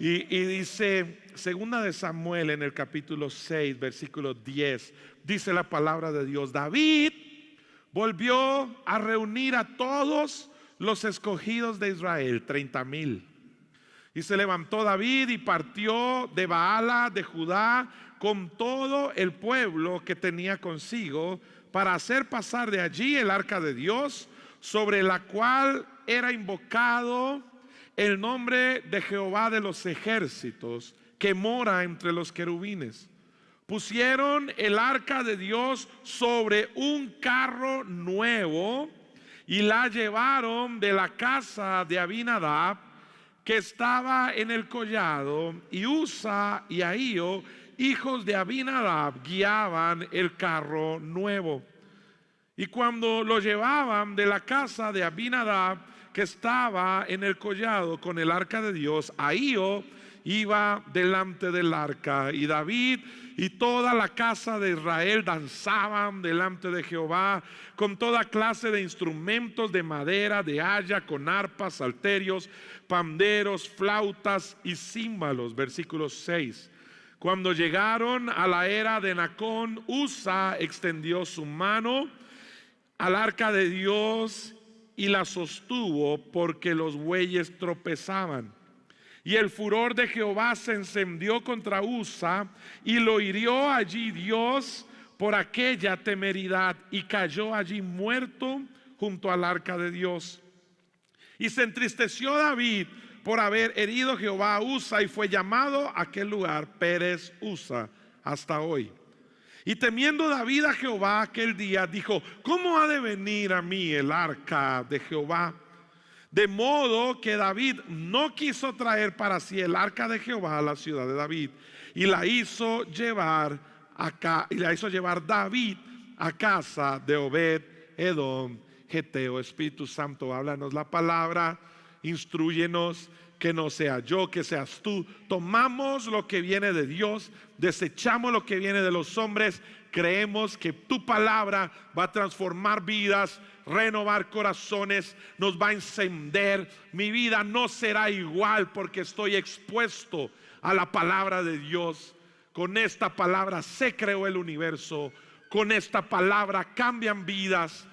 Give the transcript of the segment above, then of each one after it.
Y dice, segunda de Samuel en el capítulo 6, versículo 10, dice la palabra de Dios: David volvió a reunir a todos los escogidos de Israel, 30,000. Y se levantó David y partió de Baala de Judá con todo el pueblo que tenía consigo, para hacer pasar de allí el arca de Dios, sobre la cual era invocado el nombre de Jehová de los ejércitos, que mora entre los querubines. Pusieron el arca de Dios sobre un carro nuevo y la llevaron de la casa de Abinadab, que estaba en el collado, y Usa y Ahío, hijos de Abinadab, guiaban el carro nuevo. Y cuando lo llevaban de la casa de Abinadab, que estaba en el collado con el arca de Dios, Ahío iba delante del arca, y David y toda la casa de Israel danzaban delante de Jehová con toda clase de instrumentos de madera, de haya, con arpas, salterios, panderos, flautas y címbalos. Versículo 6. Cuando llegaron a la era de Nacón, Usa extendió su mano al arca de Dios y la sostuvo, porque los bueyes tropezaban. Y el furor de Jehová se encendió contra Usa, y lo hirió allí Dios por aquella temeridad, y cayó allí muerto junto al arca de Dios. Y se entristeció David por haber herido Jehová a Usa, y fue llamado a aquel lugar Pérez Usa hasta hoy. Y temiendo David a Jehová aquel día, dijo: ¿cómo ha de venir a mí el arca de Jehová? De modo que David no quiso traer para sí el arca de Jehová a la ciudad de David, y la hizo llevar David a casa de Obed Edom Geteo. Espíritu Santo, háblanos la palabra, instrúyenos, que no sea yo, que seas tú. Tomamos lo que viene de Dios, desechamos lo que viene de los hombres. Creemos que tu palabra va a transformar vidas, renovar corazones, nos va a encender. Mi vida no será igual porque estoy expuesto a la palabra de Dios. Con esta palabra se creó el universo, con esta palabra cambian vidas.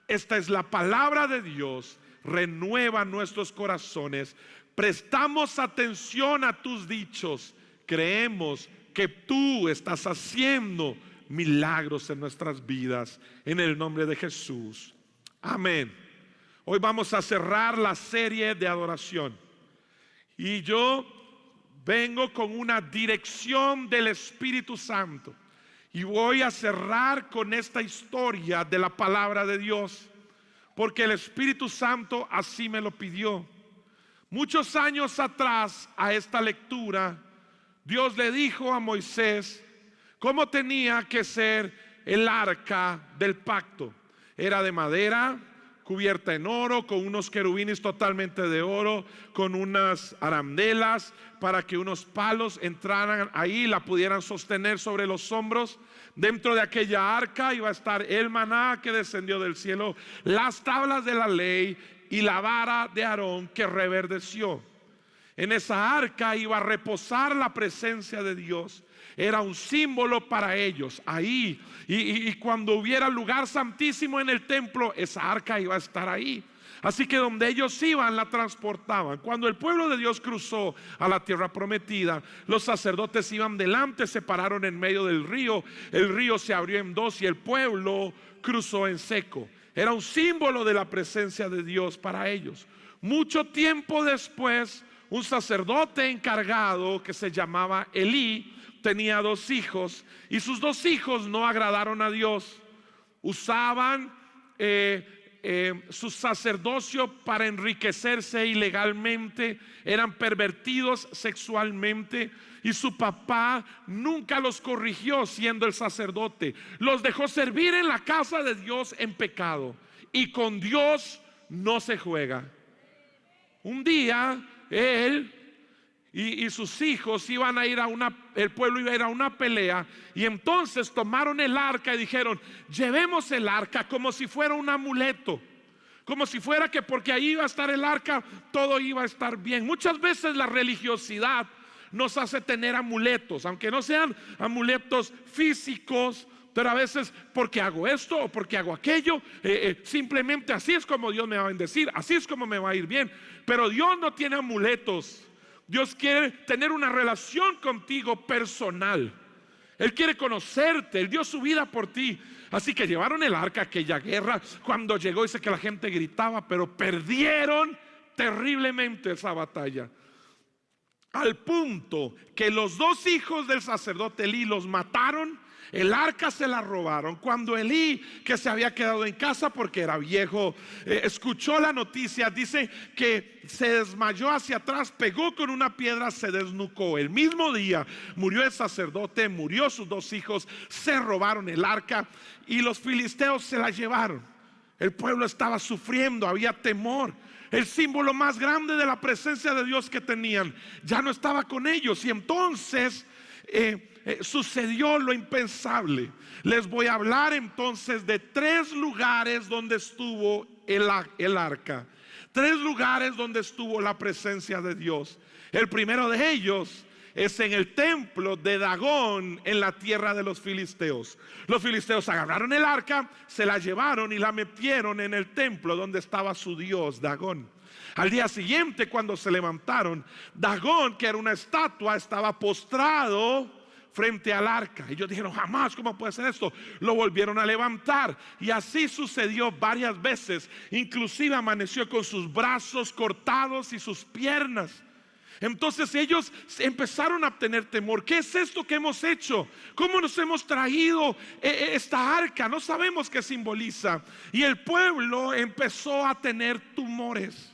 Esta es la palabra de Dios, renueva nuestros corazones. Prestamos atención a tus dichos, creemos que tú estás haciendo milagros en nuestras vidas, en el nombre de Jesús. Amén. Hoy vamos a cerrar la serie de adoración, y yo vengo con una dirección del Espíritu Santo, y voy a cerrar con esta historia de la palabra de Dios, porque el Espíritu Santo así me lo pidió. Muchos años atrás, a esta lectura, Dios le dijo a Moisés cómo tenía que ser el arca del pacto. Era de madera, cubierta en oro, con unos querubines totalmente de oro, con unas arandelas para que unos palos entraran ahí y la pudieran sostener sobre los hombros. Dentro de aquella arca iba a estar el maná que descendió del cielo, las tablas de la ley y la vara de Aarón que reverdeció. En esa arca iba a reposar la presencia de Dios. Era un símbolo para ellos ahí, y cuando hubiera lugar santísimo en el templo, esa arca iba a estar ahí. Así que donde ellos iban, la transportaban. Cuando el pueblo de Dios cruzó a la tierra prometida, los sacerdotes iban delante, se pararon en medio del río. El río se abrió en dos y el pueblo cruzó en seco. Era un símbolo de la presencia de Dios para ellos. Mucho tiempo después, un sacerdote encargado que se llamaba Elí tenía 2 hijos, y sus 2 hijos no agradaron a Dios. Usaban su sacerdocio para enriquecerse ilegalmente, eran pervertidos sexualmente, y su papá nunca los corrigió siendo el sacerdote. Los dejó servir en la casa de Dios en pecado, y con Dios no se juega. Un día él y sus hijos iban a ir el pueblo iba a ir a una pelea, y entonces tomaron el arca y dijeron: llevemos el arca como si fuera un amuleto, como si fuera que porque ahí iba a estar el arca todo iba a estar bien. Muchas veces la religiosidad nos hace tener amuletos, aunque no sean amuletos físicos, pero a veces porque hago esto o porque hago aquello, simplemente así es como Dios me va a bendecir, así es como me va a ir bien. Pero Dios no tiene amuletos. Dios quiere tener una relación contigo personal. Él quiere conocerte, Él dio su vida por ti. Así que llevaron el arca a aquella guerra. Cuando llegó, dice que la gente gritaba, pero perdieron terriblemente esa batalla, al punto que los dos hijos del sacerdote Elí los mataron. El arca se la robaron. Cuando Elí, que se había quedado en casa porque era viejo, escuchó la noticia, dice que se desmayó hacia atrás, pegó con una piedra, se desnucó. El mismo día murió el sacerdote, murió sus dos hijos, se robaron el arca y los filisteos se la llevaron. El pueblo estaba sufriendo, había temor. El símbolo más grande de la presencia de Dios que tenían ya no estaba con ellos. Y entonces sucedió lo impensable. Les voy a hablar entonces de 3 lugares donde estuvo el arca. 3 lugares donde estuvo la presencia de Dios. El primero de ellos es en el templo de Dagón, en la tierra de los filisteos. Los filisteos agarraron el arca, se la llevaron y la metieron en el templo donde estaba su dios Dagón. Al día siguiente, cuando se levantaron, Dagón, que era una estatua, estaba postrado frente al arca. Ellos dijeron: jamás, ¿cómo puede ser esto? Lo volvieron a levantar y así sucedió varias veces. Inclusive amaneció con sus brazos cortados y sus piernas. Entonces ellos empezaron a tener temor. ¿Qué es esto que hemos hecho? ¿Cómo nos hemos traído esta arca? No sabemos qué simboliza. Y el pueblo empezó a tener tumores,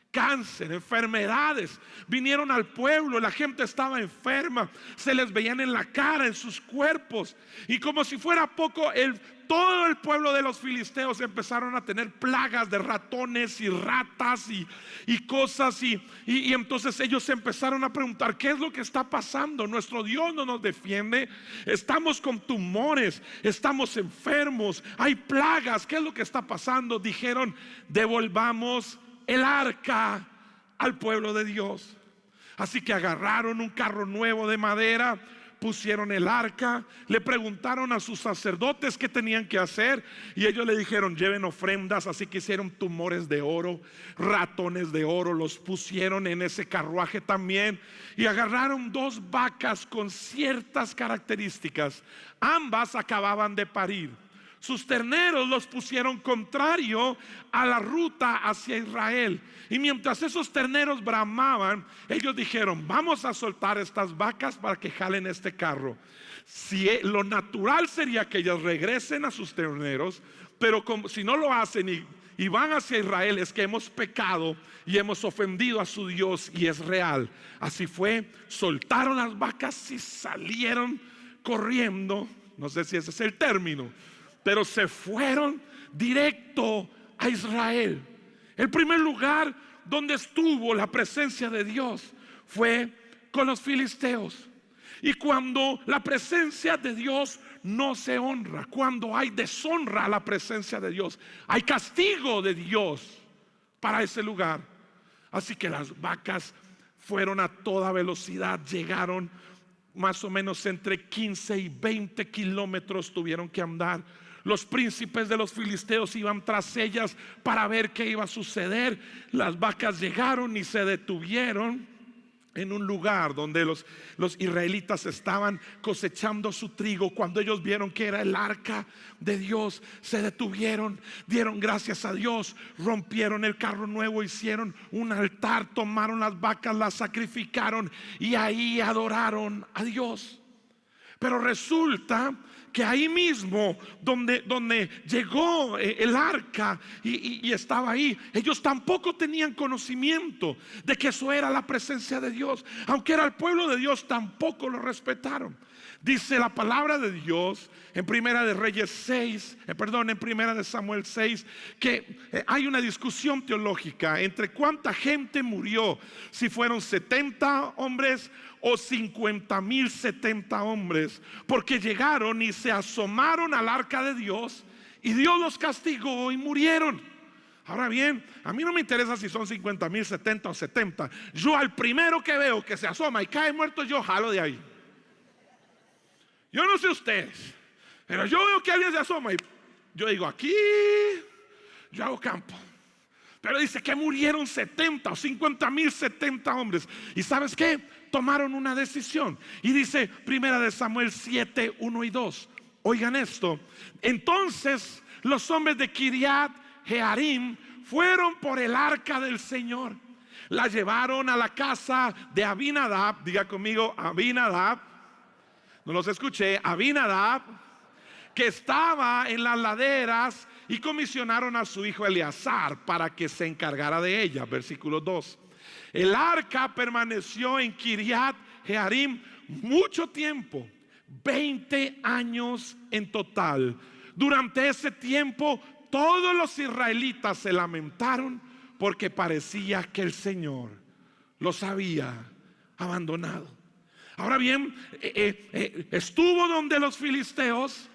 cáncer, enfermedades. Vinieron al pueblo, la gente estaba enferma, se les veían en la cara, en sus cuerpos. Y como si fuera poco, todo el pueblo de los filisteos empezaron a tener plagas de ratones y ratas y cosas. Y entonces ellos empezaron a preguntar: ¿qué es lo que está pasando? Nuestro Dios no nos defiende. Estamos con tumores, estamos enfermos, hay plagas. ¿Qué es lo que está pasando? Dijeron: devolvamos el arca al pueblo de Dios. Así que agarraron un carro nuevo de madera, pusieron el arca, le preguntaron a sus sacerdotes qué tenían que hacer y ellos le dijeron: lleven ofrendas. Así que hicieron tumores de oro, ratones de oro, los pusieron en ese carruaje también, y agarraron 2 vacas con ciertas características. Ambas acababan de parir. Sus terneros los pusieron contrario a la ruta hacia Israel. Y mientras esos terneros bramaban, ellos dijeron: vamos a soltar estas vacas para que jalen este carro. Lo natural sería que ellos regresen a sus terneros, pero si no lo hacen y van hacia Israel, es que hemos pecado y hemos ofendido a su Dios, y es real. Así fue, soltaron las vacas y salieron corriendo. No sé si ese es el término, pero se fueron directo a Israel. El primer lugar donde estuvo la presencia de Dios fue con los filisteos. Y cuando la presencia de Dios no se honra, cuando hay deshonra a la presencia de Dios, hay castigo de Dios para ese lugar. Así que las vacas fueron a toda velocidad, llegaron más o menos entre 15 y 20 kilómetros tuvieron que andar. Los príncipes de los filisteos iban tras ellas para ver qué iba a suceder. Las vacas llegaron y se detuvieron en un lugar donde los israelitas estaban cosechando su trigo. Cuando ellos vieron que era el arca de Dios, se detuvieron, dieron gracias a Dios, rompieron el carro nuevo, hicieron un altar, tomaron las vacas, las sacrificaron y ahí adoraron a Dios. Pero resulta que ahí mismo donde llegó el arca y estaba ahí, ellos tampoco tenían conocimiento de que eso era la presencia de Dios. Aunque era el pueblo de Dios, tampoco lo respetaron. Dice la palabra de Dios en Primera de Reyes 6, en Primera de Samuel 6, que hay una discusión teológica entre cuánta gente murió, si fueron 70 hombres o 50,000 70 hombres, porque llegaron y se asomaron al arca de Dios y Dios los castigó y murieron. Ahora bien, a mí no me interesa si son 50,000, 70 o 70. Yo al primero que veo que se asoma y cae muerto, yo jalo de ahí. Yo no sé ustedes, pero yo veo que alguien se asoma y yo digo, aquí yo hago campo. Pero dice que murieron 70 o 50,000, 70 hombres. ¿Y sabes qué? Tomaron una decisión. Y dice Primera de Samuel 7, 1 y 2. Oigan esto. Entonces los hombres de Kiriat Jearim fueron por el arca del Señor. La llevaron a la casa de Abinadab. Diga conmigo, Abinadab. No los escuché. Abinadab, que estaba en las laderas, y comisionaron a su hijo Eleazar para que se encargara de ella. Versículo 2. El arca permaneció en Kiriat Jearim mucho tiempo, 20 años en total. Durante ese tiempo todos los israelitas se lamentaron porque parecía que el Señor los había abandonado. Ahora bien, estuvo donde los filisteos,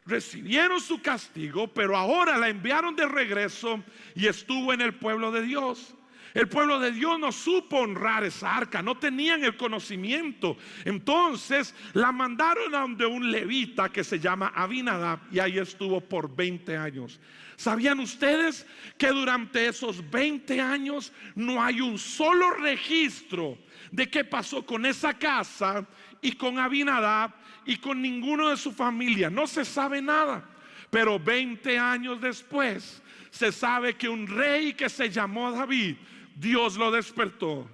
recibieron su castigo, pero ahora la enviaron de regreso y estuvo en el pueblo de Dios. El pueblo de Dios no supo honrar esa arca, no tenían el conocimiento. Entonces la mandaron a donde un levita que se llama Abinadab, y ahí estuvo por 20 años. ¿Sabían ustedes que durante esos 20 años no hay un solo registro de qué pasó con esa casa y con Abinadab y con ninguno de su familia? No se sabe nada. Pero 20 años después se sabe que un rey que se llamó David, Dios lo despertó.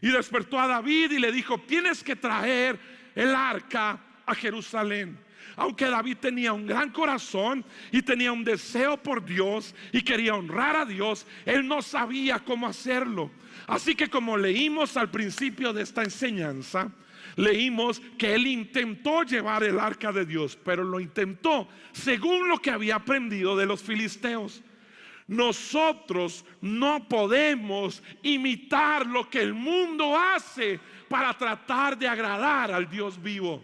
Y despertó a David y le dijo: tienes que traer el arca a Jerusalén. Aunque David tenía un gran corazón y tenía un deseo por Dios y quería honrar a Dios, él no sabía cómo hacerlo. Así que, como leímos al principio de esta enseñanza, leímos que él intentó llevar el arca de Dios, pero lo intentó según lo que había aprendido de los filisteos. Nosotros no podemos imitar lo que el mundo hace para tratar de agradar al Dios vivo.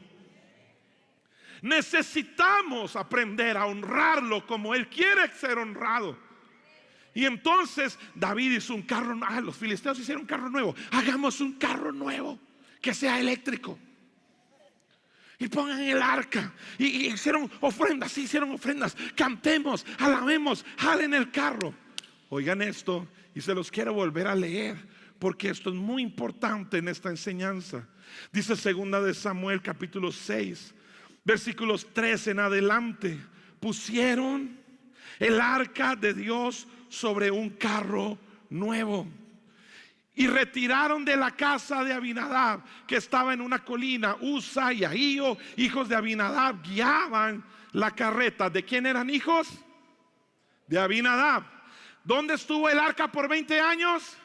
Necesitamos aprender a honrarlo como Él quiere ser honrado. Y entonces David hizo un carro. Los filisteos hicieron un carro nuevo. Hagamos un carro nuevo que sea eléctrico y pongan el arca. Y hicieron ofrendas. Sí, hicieron ofrendas. Cantemos, alabemos, jalen el carro. Oigan esto, y se los quiero volver a leer, porque esto es muy importante en esta enseñanza. Dice Segunda de Samuel capítulo 6, versículos 3 en adelante. Pusieron el arca de Dios sobre un carro nuevo y retiraron de la casa de Abinadab, que estaba en una colina. Usa y Ahío, hijos de Abinadab, guiaban la carreta. ¿De quién eran hijos? De Abinadab. ¿Dónde estuvo el arca por 20 años?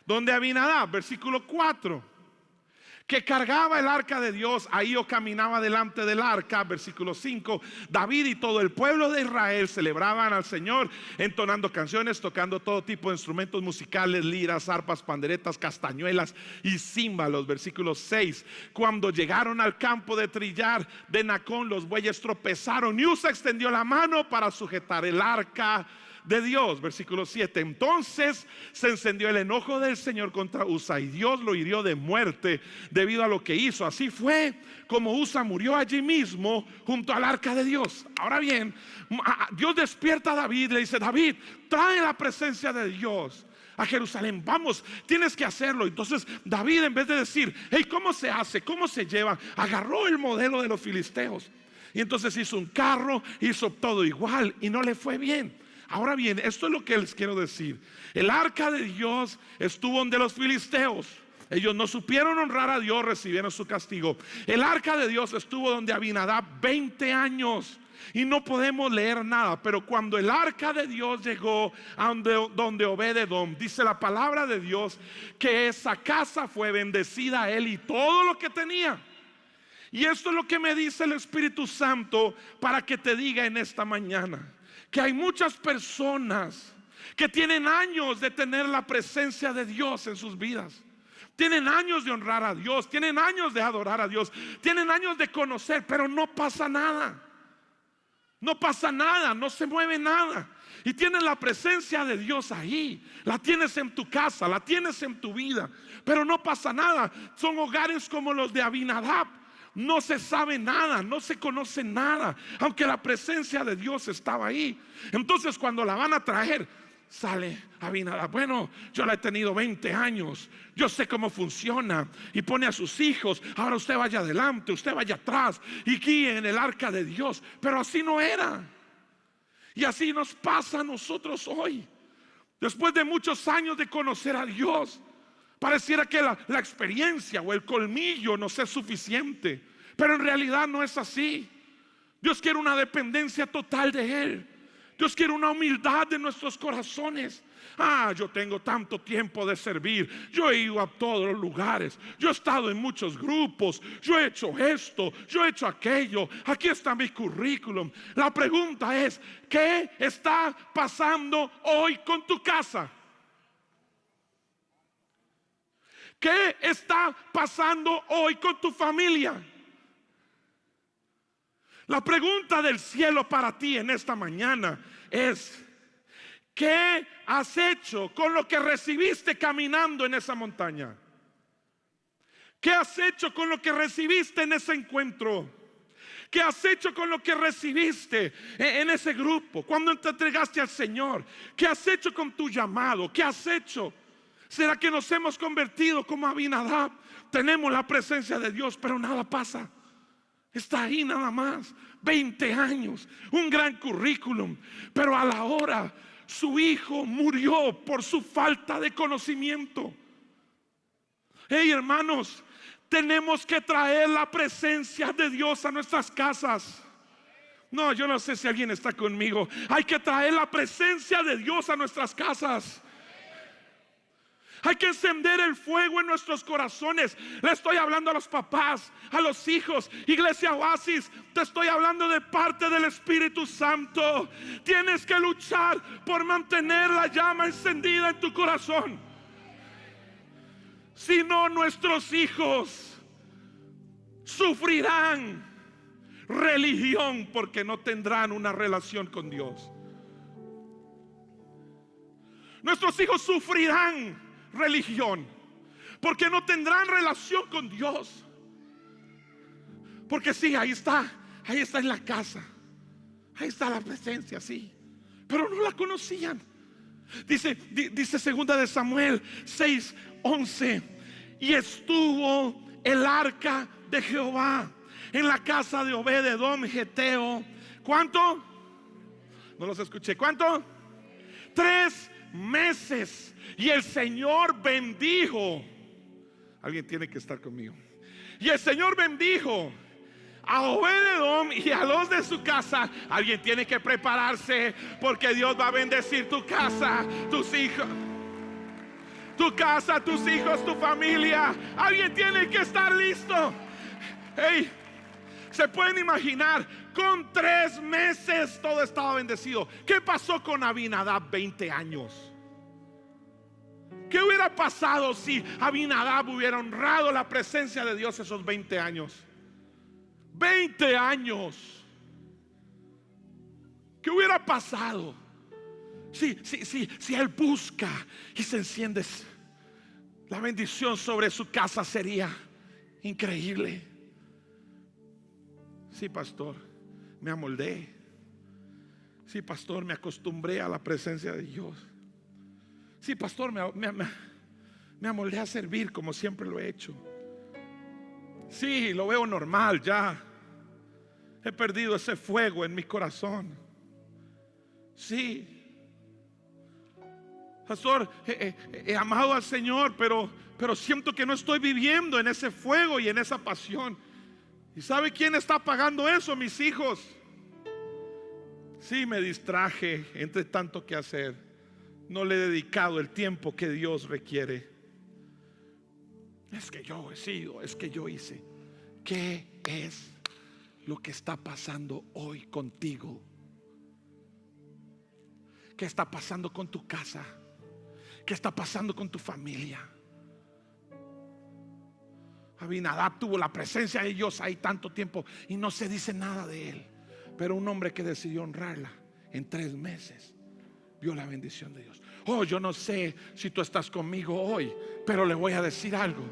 Donde Abinadab. Versículo 4. Que cargaba el arca de Dios. Ahío caminaba delante del arca. Versículo 5. David y todo el pueblo de Israel celebraban al Señor, entonando canciones, tocando todo tipo de instrumentos musicales, liras, arpas, panderetas, castañuelas y címbalos. Versículo 6. Cuando llegaron al campo de trillar de Nacón, los bueyes tropezaron y Usa extendió la mano para sujetar el arca de Dios. Versículo 7. Entonces se encendió el enojo del Señor contra Usa y Dios lo hirió de muerte debido a lo que hizo. Así fue como Usa murió allí mismo junto al arca de Dios. Ahora bien, Dios despierta a David, le dice: David, trae la presencia de Dios a Jerusalén, vamos, tienes que hacerlo. Entonces David, en vez de decir: hey, ¿cómo se hace? ¿Cómo se lleva?, agarró el modelo de los filisteos y entonces hizo un carro, hizo todo igual y no le fue bien. Ahora bien, esto es lo que les quiero decir. El arca de Dios estuvo donde los filisteos. Ellos no supieron honrar a Dios, recibieron su castigo. El arca de Dios estuvo donde Abinadab 20 años. Y no podemos leer nada. Pero cuando el arca de Dios llegó a donde Obed-Edom, dice la palabra de Dios que esa casa fue bendecida a él y todo lo que tenía. Y esto es lo que me dice el Espíritu Santo para que te diga en esta mañana que hay muchas personas que tienen años de tener la presencia de Dios en sus vidas. Tienen años de honrar a Dios, tienen años de adorar a Dios, tienen años de conocer, pero no pasa nada. No pasa nada, no se mueve nada. y tienes la presencia de Dios ahí, la tienes en tu casa, la tienes en tu vida, pero no pasa nada. Son hogares como los de Abinadab. No se sabe nada, no se conoce nada, aunque la presencia de Dios estaba ahí. Entonces cuando la van a traer, sale Abinadab: bueno, yo la he tenido 20 años, yo sé cómo funciona. Y pone a sus hijos: ahora usted vaya adelante, usted vaya atrás y guíe en el arca de Dios. Pero así no era. Y así nos pasa a nosotros hoy. Después de muchos años de conocer a Dios, pareciera que la experiencia o el colmillo nos es suficiente, pero en realidad no es así. Dios quiere una dependencia total de Él. Dios quiere una humildad de nuestros corazones. Yo tengo tanto tiempo de servir, yo he ido a todos los lugares, yo he estado en muchos grupos, yo he hecho esto, yo he hecho aquello, aquí está mi currículum. La pregunta es: ¿qué está pasando hoy con tu casa? ¿Qué está pasando hoy con tu familia? La pregunta del cielo para ti en esta mañana es: ¿qué has hecho con lo que recibiste caminando en esa montaña? ¿Qué has hecho con lo que recibiste en ese encuentro? ¿Qué has hecho con lo que recibiste en ese grupo cuando te entregaste al Señor? ¿Qué has hecho con tu llamado? ¿Qué has hecho? ¿Será que nos hemos convertido como Abinadab? Tenemos la presencia de Dios, pero nada pasa. Está ahí nada más. 20 años, un gran currículum, pero a la hora su hijo murió por su falta de conocimiento. Hey, hermanos, tenemos que traer la presencia de Dios a nuestras casas. No, yo no sé si alguien está conmigo. Hay que traer la presencia de Dios a nuestras casas. Hay que encender el fuego en nuestros corazones. Le estoy hablando a los papás, a los hijos. Iglesia Oasis, te estoy hablando de parte del Espíritu Santo. Tienes que luchar por mantener la llama encendida en tu corazón. Si no, nuestros hijos sufrirán religión porque no tendrán una relación con Dios. Nuestros hijos sufrirán religión porque no tendrán relación con Dios. Porque sí, ahí está en la casa, ahí está la presencia, sí, pero no la conocían. Dice segunda de Samuel 6:11: y estuvo el arca de Jehová en la casa de Obed-edom geteo. ¿Cuánto? No los escuché. ¿Cuánto? 3 meses. Y el Señor bendijo. Alguien tiene que estar conmigo. Y el Señor bendijo a Obed-edom y a los de su casa. Alguien tiene que prepararse, porque Dios va a bendecir tu casa, tus hijos, tu casa, tus hijos, tu familia. Alguien tiene que estar listo. Hey, se pueden imaginar, con 3 meses todo estaba bendecido. ¿Qué pasó con Abinadab 20 años? ¿Qué hubiera pasado si Abinadab hubiera honrado la presencia de Dios esos 20 años? 20 años. ¿Qué hubiera pasado si él busca y se enciende? La bendición sobre su casa sería increíble. Sí, pastor, me amoldé. Sí, pastor, me acostumbré a la presencia de Dios. Sí, pastor, me amoldé a servir como siempre lo he hecho. Sí, lo veo normal ya. He perdido ese fuego en mi corazón. Sí, pastor, he amado al Señor, pero siento que no estoy viviendo en ese fuego y en esa pasión. ¿Y sabe quién está pagando eso? Mis hijos. Sí, me distraje entre tanto que hacer. No le he dedicado el tiempo que Dios requiere. Es que yo he sido, es que yo hice. ¿Qué es lo que está pasando hoy contigo? ¿Qué está pasando con tu casa? ¿Qué está pasando con tu familia? Abinadab tuvo la presencia de Dios ahí tanto tiempo y no se dice nada de él. Pero un hombre que decidió honrarla en 3 meses. vio la bendición de Dios. Oh, yo no sé si tú estás conmigo hoy, pero le voy a decir algo.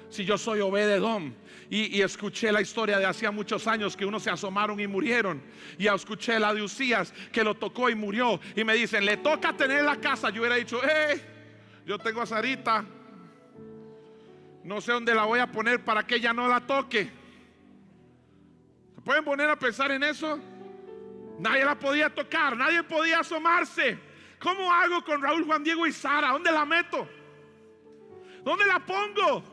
Si yo soy Obed-Edom y escuché la historia de hacía muchos años que unos se asomaron y murieron, y escuché la de Uzías que lo tocó y murió, y me dicen, le toca tener la casa, yo hubiera dicho, yo tengo a Sarita, no sé dónde la voy a poner para que ella no la toque. ¿Se pueden poner a pensar en eso? Nadie la podía tocar, nadie podía asomarse. ¿Cómo hago con Raúl, Juan Diego y Sara? ¿Dónde la meto? ¿Dónde la pongo?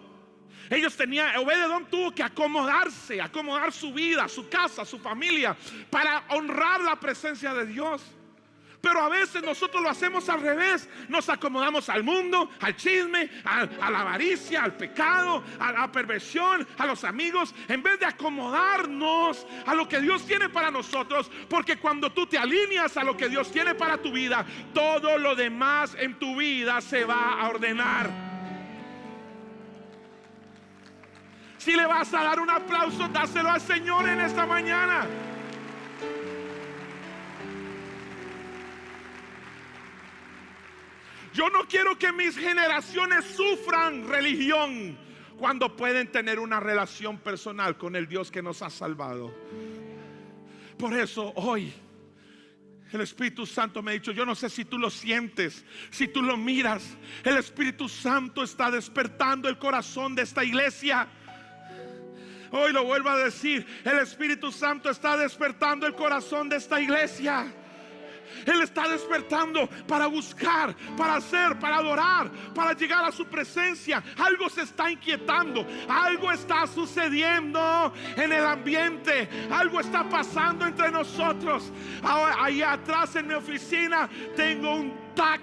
Ellos tenían, Obed-Edom tuvo que acomodarse, acomodar su vida, su casa, su familia, para honrar la presencia de Dios. Pero a veces nosotros lo hacemos al revés. Nos acomodamos al mundo, al chisme, a la avaricia, al pecado, a la perversión, a los amigos, en vez de acomodarnos a lo que Dios tiene para nosotros. Porque cuando tú te alineas a lo que Dios tiene para tu vida, todo lo demás en tu vida se va a ordenar. Si le vas a dar un aplauso, dáselo al Señor en esta mañana. Yo no quiero que mis generaciones sufran religión cuando pueden tener una relación personal con el Dios que nos ha salvado. Por eso hoy el Espíritu Santo me ha dicho, yo no sé si tú lo sientes, si tú lo miras, el Espíritu Santo está despertando el corazón de esta iglesia. Hoy lo vuelvo a decir, el Espíritu Santo está despertando el corazón de esta iglesia. Él está despertando para buscar, para hacer, para adorar, para llegar a su presencia. Algo se está inquietando, algo está sucediendo en el ambiente, algo está pasando entre nosotros. Ahora, ahí atrás en mi oficina tengo un tag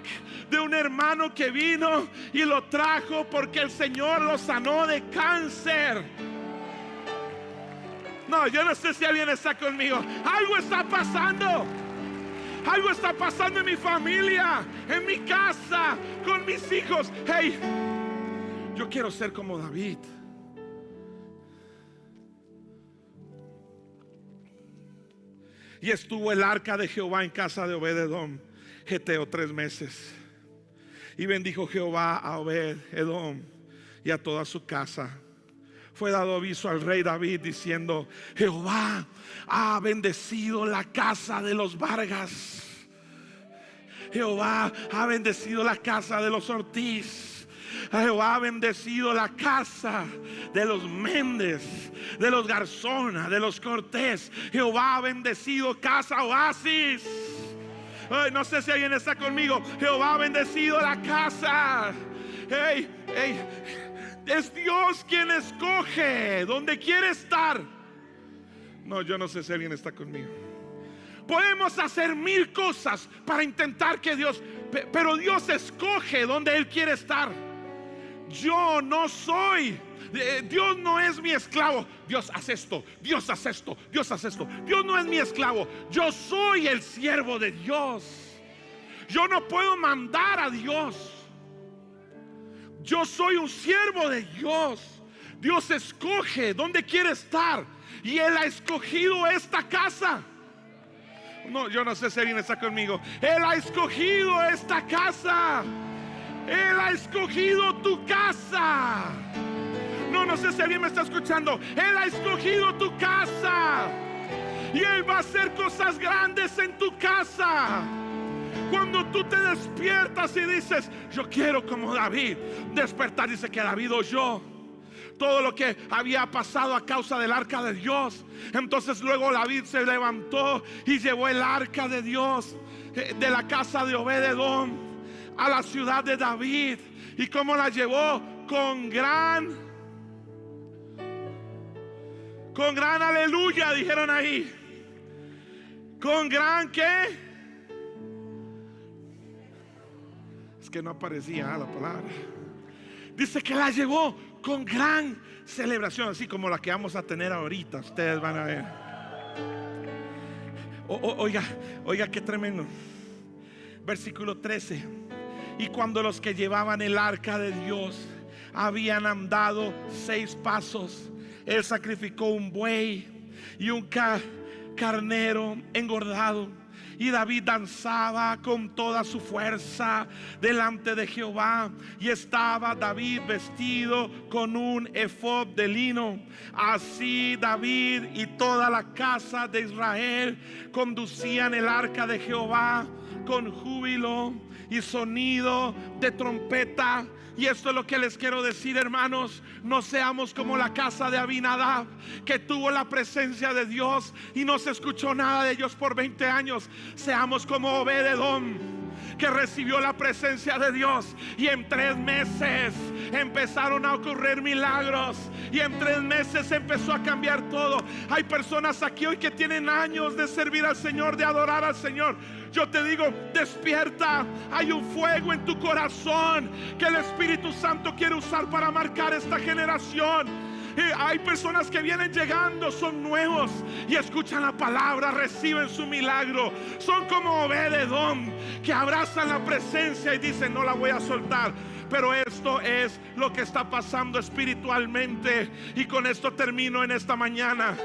de un hermano que vino y lo trajo porque el Señor lo sanó de cáncer. No, yo no sé si alguien está conmigo. Algo está pasando. Algo está pasando en mi familia, en mi casa, con mis hijos. Hey, yo quiero ser como David. Y estuvo el arca de Jehová en casa de Obed-Edom, geteo, 3 meses. Y bendijo Jehová a Obed-Edom y a toda su casa. Fue dado aviso al rey David diciendo, Jehová ha bendecido la casa de los Vargas. Jehová ha bendecido la casa de los Ortiz. Jehová ha bendecido la casa de los Méndez, de los Garzona, de los Cortés. Jehová ha bendecido casa Oasis. Ay, no sé si alguien está conmigo. Jehová ha bendecido la casa. Hey, hey. Es Dios quien escoge dónde quiere estar. No, yo no sé si alguien está conmigo. Podemos hacer 1000 cosas para intentar que Dios, pero Dios escoge dónde Él quiere estar. Yo no soy, Dios no es mi esclavo. Dios hace esto, Dios hace esto, Dios hace esto. Dios no es mi esclavo. Yo soy el siervo de Dios. Yo no puedo mandar a Dios. Yo soy un siervo de Dios. Dios escoge dónde quiere estar. Y Él ha escogido esta casa. No, yo no sé si alguien está conmigo. Él ha escogido esta casa. Él ha escogido tu casa. No sé si alguien me está escuchando. Él ha escogido tu casa. Y Él va a hacer cosas grandes en tu casa. Cuando tú te despiertas y dices, yo quiero como David. Despertar, dice que David oyó todo lo que había pasado a causa del arca de Dios. Entonces luego David se levantó y llevó el arca de Dios de la casa de Obed-Edom a la ciudad de David. ¿Y cómo la llevó? Con gran aleluya, dijeron ahí. Con gran ¿qué? Es que no aparecía la palabra. Dice que la llevó con gran celebración, así como la que vamos a tener ahorita. Ustedes van a ver. Oiga qué tremendo. Versículo 13. Y cuando los que llevaban el arca de Dios habían andado 6 pasos, Él sacrificó un buey y un carnero engordado Y David danzaba con toda su fuerza delante de Jehová. Y estaba David vestido con un efod de lino. Así David y toda la casa de Israel conducían el arca de Jehová con júbilo y sonido de trompeta. Y esto es lo que les quiero decir, hermanos: no seamos como la casa de Abinadab, que tuvo la presencia de Dios y no se escuchó nada de Dios por 20 años. Seamos como Obed-Edom, que recibió la presencia de Dios y en 3 meses empezaron a ocurrir milagros, y en 3 meses empezó a cambiar todo. Hay personas aquí hoy que tienen años de servir al Señor, de adorar al Señor. Yo te digo, despierta. Hay un fuego en tu corazón que el Espíritu Santo quiere usar para marcar esta generación. Hay personas que vienen llegando, son nuevos y escuchan la palabra, reciben su milagro. Son como Obed-Edom, que abrazan la presencia y dicen: no la voy a soltar. Pero esto es lo que está pasando espiritualmente. Y con esto termino en esta mañana.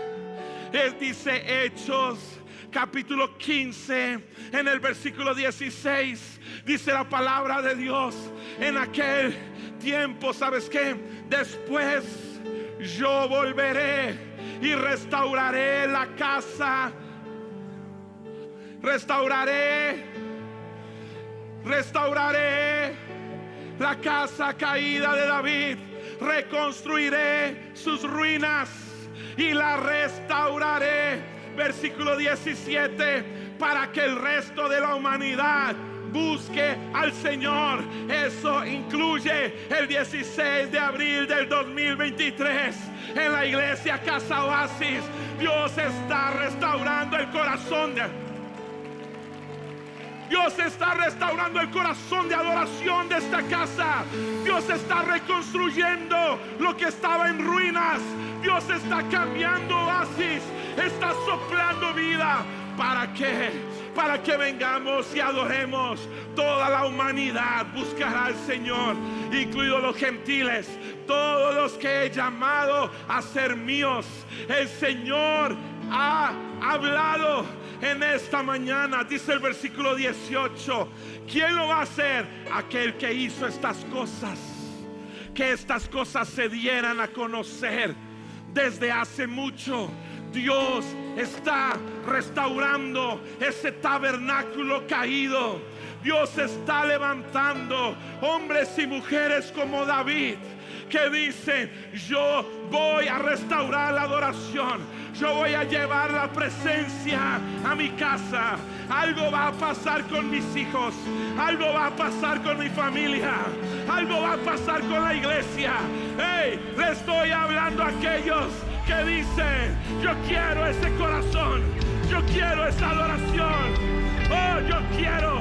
Él dice, Hechos capítulo 15, en el versículo 16, dice la palabra de Dios: en aquel tiempo, ¿sabes qué? Después yo volveré y restauraré la casa. Restauraré la casa caída de David. Reconstruiré sus ruinas y la restauraré. Versículo 17: para que el resto de la humanidad busque al Señor. Eso incluye el 16 de abril del 2023 en la iglesia Casa Oasis. Dios está restaurando el corazón Dios está restaurando el corazón de adoración de esta casa. Dios está reconstruyendo lo que estaba en ruinas. Dios está cambiando Oasis, está soplando vida. ¿Para qué? Para que vengamos y adoremos. Toda la humanidad buscará al Señor, incluidos los gentiles, todos los que he llamado a ser míos. El Señor ha hablado en esta mañana. Dice el versículo 18: ¿quién lo va a hacer? Aquel que hizo estas cosas, que estas cosas se dieran a conocer desde hace mucho. Dios está restaurando ese tabernáculo caído. Dios está levantando hombres y mujeres como David, que dicen: yo voy a restaurar la adoración, yo voy a llevar la presencia a mi casa. Algo va a pasar con mis hijos, algo va a pasar con mi familia, algo va a pasar con la iglesia. Hey, le estoy hablando a aquellos que dicen: yo quiero ese corazón, yo quiero esa adoración. Oh, yo quiero